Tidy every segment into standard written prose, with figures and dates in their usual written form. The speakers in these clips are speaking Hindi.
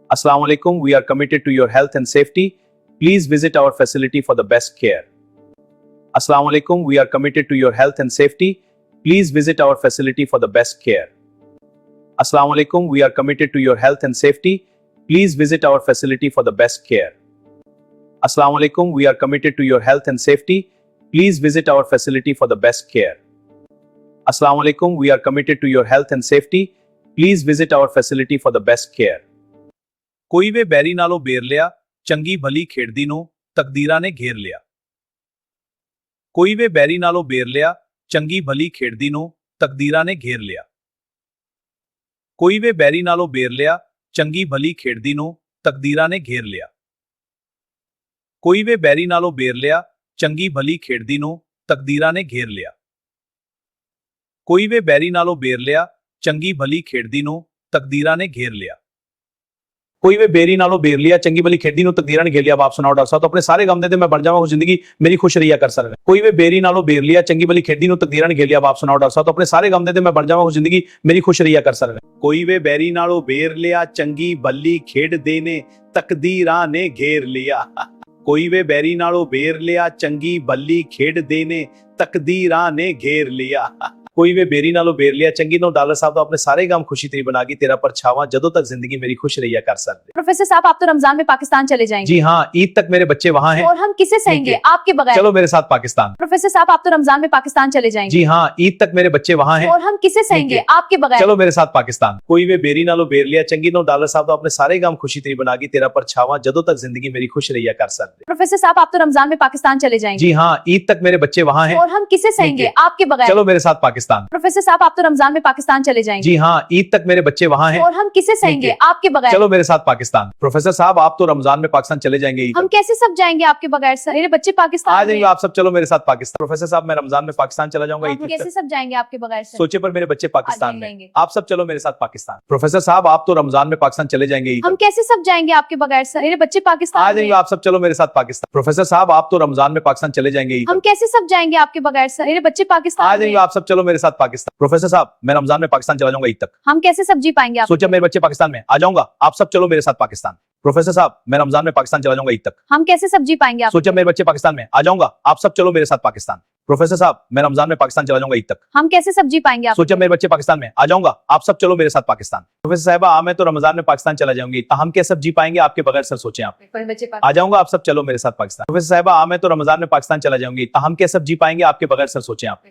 Assalamu alaikum. We are committed to your health and safety. Please visit our facility for the best care. Assalamu alaikum. We are committed to your health and safety. Please visit our facility for the best care. Assalamu alaikum. We are committed to your health and safety. Please visit our facility for the best care. Assalamu alaikum. We are committed to your health and safety. Please visit our facility for the best care. Assalamu alaikum. We are committed to your health and safety. Please visit our facility for the best care. ਕੋਈ ਵੇ ਬੈਰੀ ਨਾਲੋਂ ਬੇਰ ਲਿਆ ਚੰਗੀ ਭਲੀ ਖੇਡਦੀ ਨੂੰ ਤਕਦੀਰਾਂ ਨੇ ਘੇਰ ਲਿਆ ਕੋਈ ਵੇ ਬੈਰੀ ਨਾਲੋਂ ਬੇਰ ਲਿਆ ਚੰਗੀ ਭਲੀ ਖੇਡਦੀ ਨੂੰ ਤਕਦੀਰਾਂ ਨੇ ਘੇਰ ਲਿਆ ਕੋਈ ਵੇ ਬੈਰੀ ਨਾਲੋਂ ਬੇਰ ਲਿਆ ਚੰਗੀ ਭਲੀ ਖੇਡਦੀ ਨੂੰ ਤਕਦੀਰਾਂ ਨੇ ਘੇਰ ਲਿਆ ਕੋਈ ਵੇ ਬੈਰੀ ਨਾਲੋਂ ਬੇਰ ਲਿਆ ਚੰਗੀ ਭਲੀ ਖੇਡਦੀ ਨੂੰ ਤਕਦੀਰਾਂ ਨੇ ਘੇਰ ਲਿਆ ਕੋਈ ਵੇ ਬੈਰੀ ਨਾਲੋਂ ਬੇਰ ਲਿਆ ਚੰਗੀ ਭਲੀ ਖੇਡਦੀ ਨੂੰ ਤਕਦੀਰਾਂ ਨੇ ਘੇਰ ਲਿਆ कोई वे बेरी नालों बेर लिया चंगी भली खेडी नु तकदीरां ने घेर लिया। अब आप सुनाओ डॉक्टर साहब तो अपने सारे गम दे मैं बन जावां जिंदगी मेरी खुश रहिया कर सर कोई वे बेरी नालों बेर लिया चंगी भली खेडी नु तकदीरां ने घेर लिया। अब आप सुनाओ डॉक्टर साहब तो अपने सारे गम दे मैं बन जावां जिंदगी मेरी खुश रहिया कर सर कोई वे बेरी नालों बेर लिया चंगी भली खेड दे ने तकदीरां ने घेर लिया कोई वे बेरी नालों बेर लिया चंगी भली खेड दे ने तकदीरां ने घेर लिया कोई वे बेरी नालों बेर लिया चंगी नो डॉलर साहब तो अपने सारे काम खुशी तेरी बना के तेरा परछावा जदों तक जिंदगी मेरी खुश रहिया कर सकते। प्रोफेसर साहब आप तो रमजान में पाकिस्तान चले जाएंगे। जी हाँ, ईद तक मेरे बच्चे वहाँ हैं और हम किसे सहेंगे आपके बगैर। चलो मेरे साथ पाकिस्तान। प्रोफेसर साहब आप तो रमजान में पाकिस्तान चले जाएंगे। जी हाँ, ईद तक मेरे बच्चे वहाँ हैं और हम किसे सहेंगे आपके बगैर। चलो मेरे साथ पाकिस्तान। कोई वे बेरी नालों बेर लिया चंगी नो डॉलर साहब तो अपने सारे काम खुशी तेरी बना के तेरा परछावा जदों तक जिंदगी मेरी खुश रहिया कर सकते। प्रोफेसर साहब आप तो रमजान में पाकिस्तान चले जाएंगे। जी हाँ, ईद तक मेरे बच्चे वहाँ हैं और हम किसे सहेंगे आपके बगैर। चलो मेरे साथ पाकिस्तान। प्रोफेसर साहब आप तो रमजान में पाकिस्तान चले जाएंगे। जी हाँ, ईद तक मेरे बच्चे वहाँ हैं और हम किसे सहेंगे आपके बगैर। चलो मेरे साथ पाकिस्तान। प्रोफेसर साहब आप तो रमजान में पाकिस्तान चले जाएंगे हम कैसे सब जाएंगे आपके बगैर सर मेरे बच्चे पाकिस्तान आ जाएंगे आप सब। चलो मेरे साथ पाकिस्तान। प्रोफेसर साहब मैं रमजान में पाकिस्तान चला जाऊंगा हम कैसे सब जाएंगे आपके बगैर सर। सोचे पर मेरे बच्चे पाकिस्तान में जाएंगे। आप सब चलो मेरे साथ पाकिस्तान। प्रोफेसर साहब आप तो रमजान में पाकिस्तान चले जाएंगे हम कैसे सब जाएंगे आपके बगैर सर मेरे बच्चे पाकिस्तान आ जाएंगे आप सब। चलो मेरे साथ पाकिस्तान। प्रोफेसर साहब आप तो रमजान में पाकिस्तान चले जाएंगे हम कैसे सब जाएंगे आपके बगैर सर मेरे बच्चे पाकिस्तान आ जाएंगे आप सब। चलो मेरे साथ पाकिस्तान। प्रोफेसर साहब मैं रमजान में पाकिस्तान चला जाऊंगा ईद तक हम कैसे सब जी पाएंगे आप। सोचा मेरे बच्चे पाकिस्तान में आ जाऊंगा आप सब। चलो मेरे साथ पाकिस्तान। प्रोफेसर साहब मैं रमजान में पाकिस्तान चला जाऊंगा ईद तक हम कैसे सब जी पाएंगे आप। सोचा मेरे बच्चे पाकिस्तान में आ जाऊंगा आप सब। चलो मेरे साथ पाकिस्तान। प्रोफेसर साहब मैं रमजान में पाकिस्तान चला जाऊंगा ईद तक हम कैसे सब जी पाएंगे आप। सोचा मेरे बच्चे पाकिस्तान में आ जाऊंगा आप सब। चलो मेरे साथ पाकिस्तान। प्रोफेसर साहबा मैं तो रमजान में पाकिस्तान चला जाऊंगी हम कैसे सब जी पाएंगे आपके बगैर सर सोचे आप। आ जाऊंगा आप सब। चलो मेरे साथ पाकिस्तान। प्रोफेसर साहबा मैं तो रमजान में पाकिस्तान चला जाऊंगी हम कैसे सब जी पाएंगे आपके बगैर सर सोचे आप।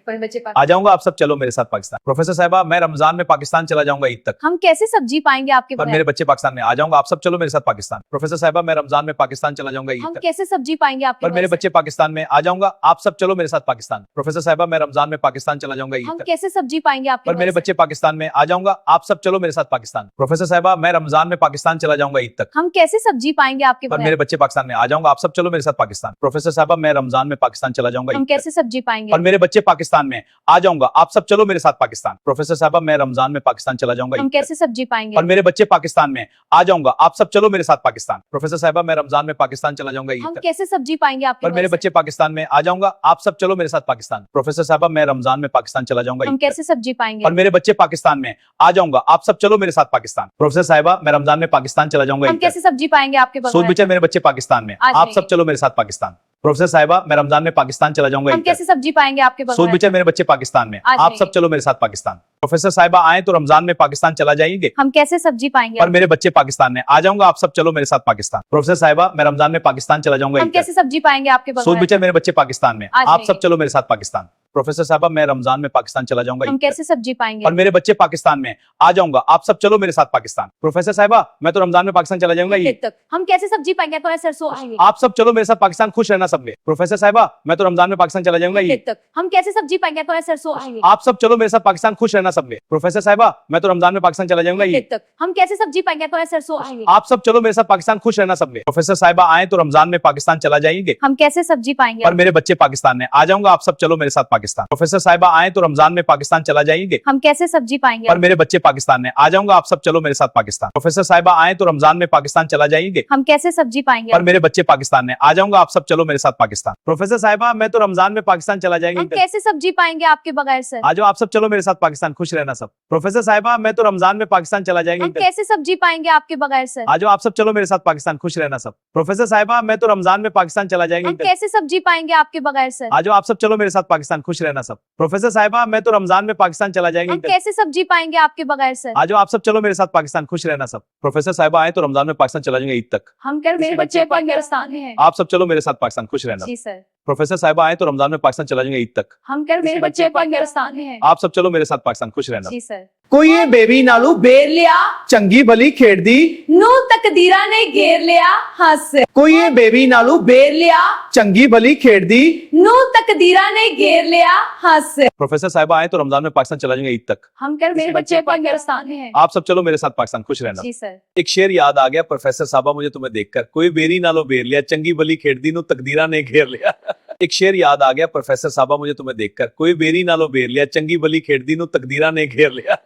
आ जाऊंगा आप सब। चलो मेरे साथ पाकिस्तान। प्रोफेसर साहबा मैं रमजान में पाकिस्तान चला जाऊंगा ईद तक हम कैसे सब जी पाएंगे आपके पर बगैर। मेरे बच्चे पाकिस्तान में आ जाऊंगा आप सब। चलो मेरे साथ पाकिस्तान। प्रोफेसर साहबा मैं रमजान में पाकिस्तान चला जाऊंगा ईद हम तक कैसे सब जी पाएंगे आपके पर मेरे बगैर। बच्चे पाकिस्तान में आ जाऊंगा आप सब। चलो मेरे साथ पाकिस्तान। प्रोफेसर साहबा मैं रमजान में पाकिस्तान चला जाऊंगा ईद हम तक कैसे सब जी पाएंगे आपके पर मेरे बगैर। बच्चे पाकिस्तान में आ जाऊंगा आप सब। चलो मेरे साथ पाकिस्तान। प्रोफेसर साहबा मैं रमजान में पाकिस्तान चला जाऊंगा ईद तक हम कैसे सब जी पाएंगे आपके पर बगैर। मेरे बच्चे पाकिस्तान में आ जाऊंगा आप सब। चलो मेरे साथ पाकिस्तान। प्रोफेसर साहबा मैं रमजान में पाकिस्तान चला जाऊंगा हम ईद तक कैसे सब जी पाएंगे पर मेरे बच्चे पाकिस्तान में आ जाऊंगा आप सब। चलो मेरे साथ पाकिस्तान। प्रोफेसर साहबा मैं रमजान में पाकिस्तान चला जाऊंगा हम ईद तक कैसे सब जी पाएंगे और मेरे बच्चे पाकिस्तान में आ जाऊंगा आप सब। चलो मेरे साथ पाकिस्तान। प्रोफेसर साहबा मैं रमजान में पाकिस्तान चला जाऊंगा ईद हम तक कैसे सब जी पाएंगे आपके पर मेरे बगैर। बच्चे पाकिस्तान में आ जाऊंगा आप सब। चलो मेरे साथ पाकिस्तान। प्रोफेसर साहबा मैं रमजान में पाकिस्तान चला जाऊंगा हम ईद तक कैसे सब जी पाएंगे और मेरे बच्चे पाकिस्तान में आ जाऊंगा आप सब। चलो मेरे साथ पाकिस्तान। प्रोफेसर साहिबा मैं रमजान में पाकिस्तान चला जाऊंगा हम ईद कैसे तक सब जी पाएंगे आपके सोच बगैर। विचार मेरे बच्चे पाकिस्तान में आ आप सब। जाएंगे। चलो मेरे साथ पाकिस्तान। प्रोफेसर साहिबा मैं रमजान में पाकिस्तान चला जाऊंगा हम ईद कैसे तक सब जी पाएंगे आपके सोच बगैर। विचार मेरे बच्चे पाकिस्तान में आ आप सब। जाएंगे। चलो मेरे साथ पाकिस्तान। प्रोफेसर साहिबा आए तो रमजान में पाकिस्तान चला जाएंगे हम कैसे सब जी पाएंगे पर मेरे बच्चे पाकिस्तान में आ जाऊंगा आप सब। चलो मेरे साथ पाकिस्तान। प्रोफेसर साहिबा मैं रमजान में पाकिस्तान चला जाऊंगा हम ईद कैसे तक सब जी पाएंगे आपके सोच बगैर। विचार मेरे बच्चे पाकिस्तान में आ आप जाएंगे। सब। चलो मेरे साथ पाकिस्तान। प्रोफेसर साहिबा मैं रमजान में पाकिस्तान चला जाऊंगा हम ईद तक कैसे सब जी पाएंगे और मेरे बच्चे पाकिस्तान में आ जाऊंगा आप सब। चलो मेरे साथ पाकिस्तान। प्रोफेसर साहिबा मैं तो रमजान में पाकिस्तान चला जाऊंगा ईद ईद तक हम कैसे सब जी पाएंगे तो सरसों आएंगे आप सब। चलो मेरे साथ पाकिस्तान। खुश रहना सबने। प्रोफेसर साहिबा मैं तो रमजान में पाकिस्तान चला जाऊंगा ईद तक हम कैसे सब जी पाएंगे तो सरसों आएंगे आप सब। चलो मेरे साथ पाकिस्तान। खुश रहना सबने। प्रोफेसर साहिबा मैं तो रमजान में पाकिस्तान चला जाऊंगा ईद तक हम कैसे सब जी पाएंगे तो सरसों आएंगे आप सब। चलो मेरे साथ पाकिस्तान। खुश रहना सबने। प्रोफेसर साहिबा आए तो रमजान में पाकिस्तान चला जाएंगे हम कैसे सब जी पाएंगे पर मेरे बच्चे पाकिस्तान में आ जाऊंगा आप सब। चलो मेरे साथ पाकिस्तान। पाकिस्तान। प्रोफेसर साहिबा आए तो रमजान में पाकिस्तान चला जाएंगे। हम कैसे सब्जी पाएंगे? पर मेरे बच्चे पाकिस्तान में, आ जाऊंगा आप सब चलो मेरे साथ पाकिस्तान। प्रोफेसर साहिबा आए तो रमजान में पाकिस्तान चला जाएंगे। हम कैसे सब्जी पाएंगे? पर मेरे बच्चे पाकिस्तान में, आ जाऊंगा आप सब चलो मेरे साथ पाकिस्तान। प्रोफेसर साहिबा मैं तो रमजान में पाकिस्तान चला हम जाएंगे। कैसे सब्जी पाएंगे आपके बगैर सर? आ जाओ आप सब चलो मेरे साथ पाकिस्तान, खुश रहना सब। प्रोफेसर साहिबा मैं तो रमजान में पाकिस्तान चला हम जाएंगे। कैसे सब्जी पाएंगे आपके बगैर सर? आ जाओ आप सब चलो मेरे साथ पाकिस्तान, खुश रहना सब। प्रोफेसर साहिबा मैं तो रमजान में पाकिस्तान चला हम जाएंगे। कैसे सब्जी पाएंगे आपके बगैर सर? आ जाओ आप सब चलो मेरे साथ पाकिस्तान, खुश रहना सब। प्रोफेसर साहिबा मैं तो रमजान में पाकिस्तान चला हम जाएंगे। कैसे सब्जी पाएंगे आपके बगैर सर? आ जाओ आप सब चलो मेरे साथ पाकिस्तान, खुश रहना सब। प्रोफेसर साहिबा आए तो रमजान में पाकिस्तान चला जाएंगे ईद तक। हम कर मेरे बच्चे पाकिस्तान में हैं। आप सब चलो मेरे साथ पाकिस्तान, खुश रहना। जी सर। प्रोफेसर साहिबा आए तो रमजान में पाकिस्तान चला जाएंगे ईद तक। हम कर मेरे बच्चे पाकिस्तान में हैं। आप सब चलो मेरे साथ पाकिस्तान, खुश रहना। जी सर। कोई ये बेबी नालू बेर लिया, चंगी भली खेड़ दी, नू तकदीरा ने घेर लिया हंस। कोई ये बेबी नालू बेर लिया, चंगी भली खेड़ दी, नू तकदीरा ने घेर लिया हंस। प्रोफेसर साहिबा आए तो रमजान में पाकिस्तान चला जाएंगे ईद तक। हम कर मेरे बच्चे पाकिस्तान में हैं। आप सब चलो मेरे साथ पाकिस्तान, खुश रहना। जी सर। एक शेर याद आ गया प्रोफेसर साहबा मुझे तुम्हें देखकर, कोई बेरी नालो बेर लिया, चंगी भली खेड़ दी, नु तकदीरा ने घेर लिया। एक शेर याद आ गया प्रोफेसर साहबा मुझे तुम्हें देखकर, कोई बेरी नालो बेर लिया, चंगी भली खेड़ दी, नु तकदीरा ने घेर लिया।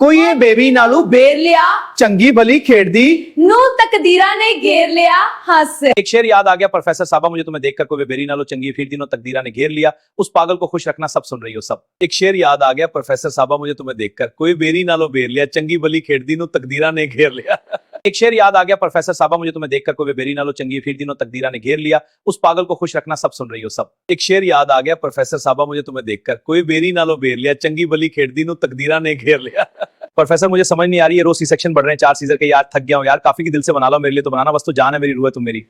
कोई ये बेबी नालू बेर लिया, चंगी भली खेड़ दी, नू तकदीरा ने घेर लिया हंस। एक शेर याद आ गया प्रोफेसर साहबा मुझे तुम्हें देखकर, कोई बेरी नालो चंगी फिर दिनों तकदीरा ने घेर लिया, उस पागल को खुश रखना सब सुन रही हो सब। एक शेर याद आ गया प्रोफेसर साहबा मुझे तुम्हें देखकर, कोई बेरी नालो बेर लिया, चंगी भली खेड़ दी, नु तकदीरा ने घेर लिया। एक शेर याद आ गया प्रोफेसर साहबा मुझे तुम्हें देखकर, कोई बेरी नालो चंगी फिर दिनों तकदीरा ने घेर लिया, उस पागल को खुश रखना सब सुन रही हो सब। एक शेर याद आ गया प्रोफेसर साहबा मुझे तुम्हें देखकर, कोई बेरी नालो बेर लिया, चंगी भली खेड़ दी, नु तकदीरा ने घेर लिया। प्रोफेसर मुझे समझ नहीं आ रही है, रोज सी सेक्शन बढ़ रहे हैं 4 सीजर के, यार थक गया हूं यार, काफी की दिल से बना लो मेरे लिए तो बनाना, बस तो जान है मेरी रूह है तुम मेरी।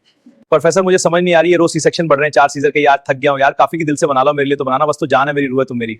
प्रोफेसर मुझे समझ नहीं आ रही है, रोज सी सेक्शन बढ़ रहे हैं 4 सीजर के, यार थक गया हूं यार, काफी की दिल से बना लो मेरे लिए तो बनाना, बस तो जान है मेरी रूह है तुम मेरी।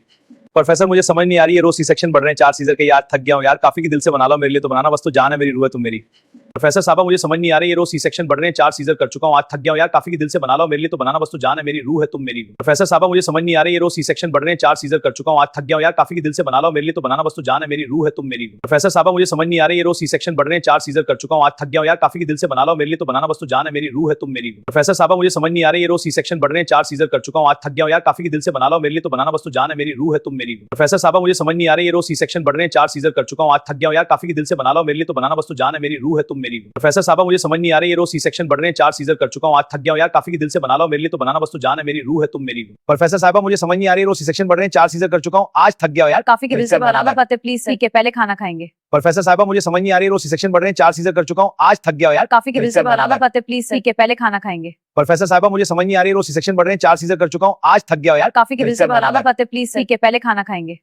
प्रोफेसर मुझे समझ नहीं आ रही है, रोज सी सेक्शन बढ़ रहे हैं 4 सीजर के, यार थक गया हूं यार, काफी की दिल से बना लो मेरे लिए तो बनाना, बस तो जान है मेरी रूह है तुम मेरी। प्रोफेसर साहबा मुझे समझ नहीं आ रही है, रोज सी सेक्शन बढ़ रहे हैं 4 सीजर कर चुका हूं, आज थक गया हूं यार, काफी की दिल से बना लो मेरे लिए तो बनाना, बस तो जान है मेरी रूह है तुम मेरी। प्रोफेसर साहबा मुझे समझ नहीं आ रही है, रोज सी सेक्शन बढ़ रहे हैं 4 सीजर कर चुका हूं, आज थक गया हूं यार, काफी की दिल से बना लो मेरे लिए तो बनाना, बस तो जान है मेरी रूह है तुम मेरी। प्रोफेसर साहबा मुझे समझ नहीं आ रही है, रोज सी सेक्शन बढ़ रहे हैं 4 सीजर कर चुका हूं, आज थक गया हूं यार, काफी की दिल से बना लो मेरे लिए तो बनाना, बस तो जान है मेरी रूह है तुम मेरी। प्रोफेसर साहबा मुझे समझ नहीं आ रही है, रोज सी सेक्शन बढ़ रहे हैं 4 सीजर कर चुका हूं, आज थक गया हूं यार, काफी की दिल से बना लो मेरे लिए तो बनाना, बस तो जान है मेरी रूह है तुम मेरी। प्रोफेसर साहबा मुझे समझ नहीं आ रही है, रोज सी सेक्शन बढ़ रहे हैं 4 सीजर कर चुका हूं, आज थक गया हूं यार, काफी की दिल से बना लो मेरे लिए तो बनाना, बस तो जान है मेरी रूह है तुम मेरी। प्रोफेसर साहबा मुझे समझ नहीं आ रही है, रोज सी सेक्शन बढ़ रहे हैं 4 सीजर कर चुका हूं, आज थक गया हूं यार, काफी की दिल से बना लो मेरे लिए तो बनाना, बस तो जान है मेरी रूह है तुम मेरी। प्रोफेसर साहबा मुझे समझ नहीं आ रही है, रोज सी सेक्शन बढ़ रहे हैं 4 सीजर कर चुका हूं, आज थक गया हूं यार, काफी की दिल से बनाना पाते प्लीज, ठीक है पहले खाना खाएंगे। प्रोफेसर साहबा मुझे समझ नहीं आ रही है, रोज सी सेक्शन बढ़ रहे हैं 4 सीजर कर चुका हूं, आज थक गया हूं यार, काफी की दिल से बनाना पाते प्लीज, ठीक है पहले खाना खाएंगे। प्रोफेसर साहबा मुझे समझ नहीं आ रही है, रोज सी सेक्शन बढ़ रहे हैं 4 सीजर कर चुका हूं, आज थक गया हूं यार, काफी की दिल से बनाना पाते प्लीज, ठीक है पहले खाना खाएंगे।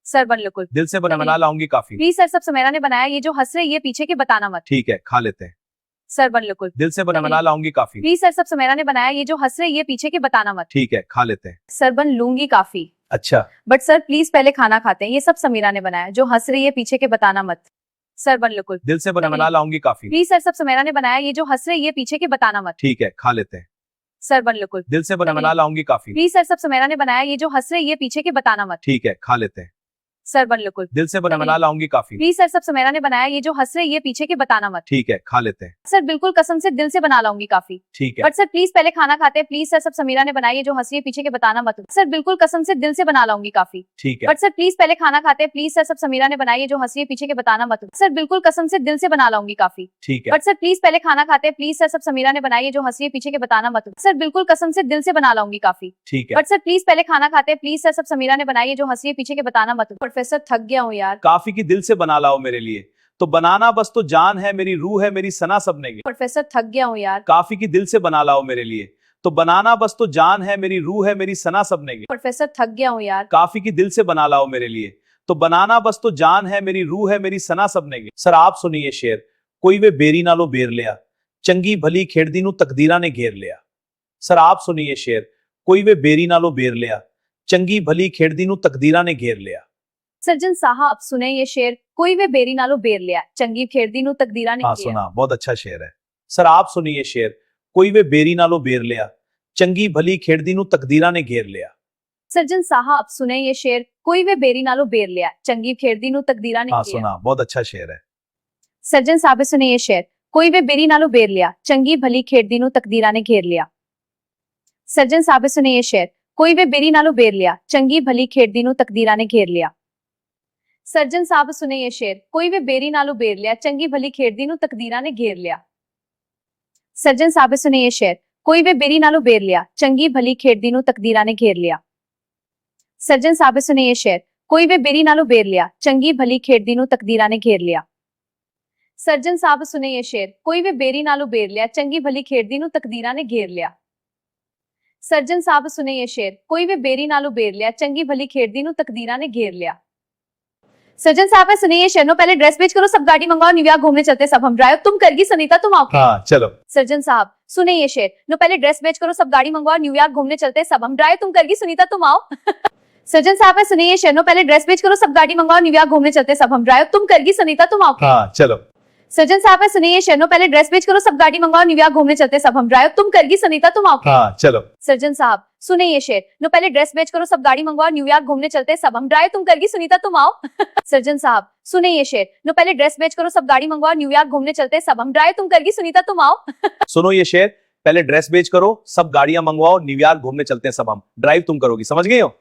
सर बिल्कुल दिल से बना लाऊंगी काफी। प्लीज सर, सब सुमेरा ने बनाया, ये जो हंस रहे ये पीछे के बताना मत। ठीक है खा लेते हैं। सर बिल्कुल दिल से बना लाऊंगी काफी। प्लीज सर, सब सुमेरा ने बनाया, ये जो हंस रहे ये पीछे के बताना मत। ठीक है खा लेते हैं। सर बन लूंगी काफी। अच्छा बट सर प्लीज पहले खाना खाते हैं, ये सब समीरा ने बनाया, जो हंस रही है पीछे के बताना मत। सर बिल्कुल दिल से बना लाऊंगी काफी। प्लीज सर, सब सुमेरा ने बनाया, ये जो हंस रही है पीछे के बताना मत। ठीक है खा लेते हैं। सर बिल्कुल दिल से बना लाऊंगी काफी। प्लीज सर, सब सुमेरा ने बनाया, ये जो हंस रही है पीछे के बताना मत। ठीक है खा लेते हैं। सर बिल्कुल दिल से बना लाऊंगी काफी। प्लीज सर, सब सुमेरा ने बनाया, ये जो हंस रही है पीछे के बताना मत। ठीक है खा लेते हैं। सर बिल्कुल कसम से दिल से बना लाऊंगी काफी। ठीक है बट सर प्लीज पहले खाना खाते हैं, प्लीज सर, सब समीरा ने बनाई, ये जो हंसी है पीछे के बताना मत। सर बिल्कुल कसम से दिल से बना लाऊंगी काफी। ठीक है बट सर प्लीज पहले खाना खाते हैं, प्लीज सर, सब समीरा ने बनाई, ये जो हंसी है पीछे के बताना मत। सर बिल्कुल कसम से दिल से बना लाऊंगी काफी। ठीक है बट सर प्लीज पहले खाना खाते हैं, प्लीज सर, सब समीरा ने बनाई, ये जो हंसी है पीछे के बताना मत। सर बिल्कुल कसम से दिल से बना लाऊंगी काफी। ठीक है बट सर प्लीज पहले खाना खाते हैं, प्लीज सर, सब समीरा ने बनाई, ये जो हंसी है पीछे के बताना मत। प्रोफेसर थक गया हूँ यार। काफी की दिल से बना लाओ मेरे लिए तो बनाना, बस तो जान है मेरी रूह है मेरी सना सबने की। प्रोफेसर थक गया हूँ यार। काफी की दिल से बना लाओ मेरे लिए तो बनाना, बस तो जान है मेरी रूह है मेरी सना सबने की। प्रोफेसर थक गया हूँ यार। काफी की दिल से बना लाओ मेरे लिए तो बनाना, बस तो जान है मेरी रूह है मेरी सना सबने की। सर आप सुनिए शेर, कोई वे बेरी नालो बेर लिया, चंगी भली खेड़ दी नू तकदीरा ने घेर लिया। सर आप सुनिए शेर, कोई वे बेरी नालो बेर लिया, चंगी भली खेड़ दी नू तकदीरा ने घेर लिया। सर्जन साहब सुने ये शेर, कोई वे बेरी नालो बेर लिया, चंगी खेड़दी नू तकदीरा ने हाँ घेर। सुना, बहुत अच्छा शेर है। सर आप सुनिए शेर, कोई वे बेरी नालो बेर लिया, चंगी भली खेड़ दी नू तकदीरा ने घेर लिया। सर्जन साहब सुने ये शेर, कोई वे बेरी नालो बेर लिया, चंगी खेड़दी नू तकदीरा ने हाँ घेर। सुना, बहुत अच्छा शेर है। सर्जन साहब सुने ये शेर, कोई वे बेरी नालो बेर लिया, चंगी भली खेड़दी नू तकदीरा ने घेर लिया। सर्जन साहब सुने ये शेर, ਕੋਈ ਵੇ ਬੇਰੀ ਨਾਲੋਂ ਬੇਰ ਲਿਆ ਚੰਗੀ ਭਲੀ ਖੇਡਦੀ ਨੂੰ ਤਕਦੀਰਾਂ ਨੇ ਘੇਰ ਲਿਆ। ਸਰਜਨ ਸਾਹਿਬ ਸੁਨੇ ਇਹ ਸ਼ੇਰ, ਕੋਈ ਵੇ ਬੇਰੀ ਨਾਲੋਂ ਬੇਰ ਲਿਆ ਚੰਗੀ ਭਲੀ ਖੇਡਦੀ ਨੂੰ ਤਕਦੀਰਾਂ ਨੇ ਘੇਰ ਲਿਆ। ਸਰਜਨ ਸਾਹਿਬ ਸੁਨੇ ਇਹ ਸ਼ੇਰ, ਕੋਈ ਵੇ ਬੇਰੀ ਨਾਲੋਂ ਬੇਰ ਲਿਆ ਚੰਗੀ ਭਲੀ ਖੇਡਦੀ ਨੂੰ ਤਕਦੀਰਾਂ ਨੇ ਘੇਰ ਲਿਆ। ਸਰਜਨ ਸਾਹਿਬ ਸੁਨੇ ਇਹ ਸ਼ੇਰ, ਕੋਈ ਵੇ ਬੇਰੀ ਨਾਲੋਂ ਬੇਰ ਲਿਆ ਚੰਗੀ ਭਲੀ ਖੇਡਦੀ ਨੂੰ ਤਕਦੀਰਾਂ ਨੇ ਘੇਰ ਲਿਆ। ਸਰਜਨ ਸਾਹਿਬ ਸੁਨੇ ਇਹ ਸ਼ੇਰ, ਕੋਈ ਵੇ ਬੇਰੀ ਨਾਲੋਂ ਬੇਰ ਲਿਆ ਚੰਗੀ ਭਲੀ ਖੇਡਦੀ ਨੂੰ ਤਕਦੀਰਾਂ ਨੇ ਘੇਰ ਲਿਆ। ਸਰਜਨ ਸਾਹਿਬ ਸੁਨੇ ਇਹ ਸ਼ੇਰ, ਕੋਈ ਵੇ ਬੇਰੀ ਨਾਲੋਂ ਬੇਰ ਲਿਆ ਚੰਗੀ ਭਲੀ ਖੇਡਦੀ ਨੂੰ ਤਕਦੀਰਾਂ ਨੇ ਘੇਰ लिया। सज्जन साहब सुने ये शेर, नो पहले ड्रेस बेच करो सब गाड़ी मंगवाओ न्यूयॉर्क घूमने चलते सब हम ड्राइव तुम करगी सनीता तुम आओ। हाँ चलो। सर्जन साहब सुने ये शेर, नो पहले ड्रेस बेच करो सब गाड़ी मंगवाओ न्यूयॉर्क घूमने चलते सब हम ड्राइव तुम करगी सुनीता तुम आओ। सर्जन साहब सुने ये शेर, नो पहले ड्रेस बेच करो सब गाड़ी मंगवाओ न्यूयॉर्क घूमने चलते सब हम ड्राइव तुम करगी सनीता तुम आओ। हाँ चलो। सर्जन साहब सुने ये शेर, नो पहले ड्रेस बेच करो सब गाड़ी मंगवाओ न्यूयॉर्क घूमने चलते सब हम ड्राइव तुम करगी सनीता तुम आओ। हाँ चलो। सर्जन साहब सुने ये शेर, नो पहले ड्रेस बेच करो सब गाड़ी मंगवाओ न्यूयॉर्क घूमने चलते सब हम ड्राइव तुम करगी सुनीता तुम आओ। सर्जन साहब सुने ये शेर, नो पहले ड्रेस बेच करो सब गाड़ी मंगवाओ न्यूयॉर्क घूमने चलते सब हम ड्राइव तुम करगी सुनीता तुम आओ। सुनो ये शेर, पहले ड्रेस बेच करो सब गाड़ियां मंगवाओ न्यूयॉर्क घूमने चलते हैं सब हम ड्राइव तुम करोगी, समझ गए हो।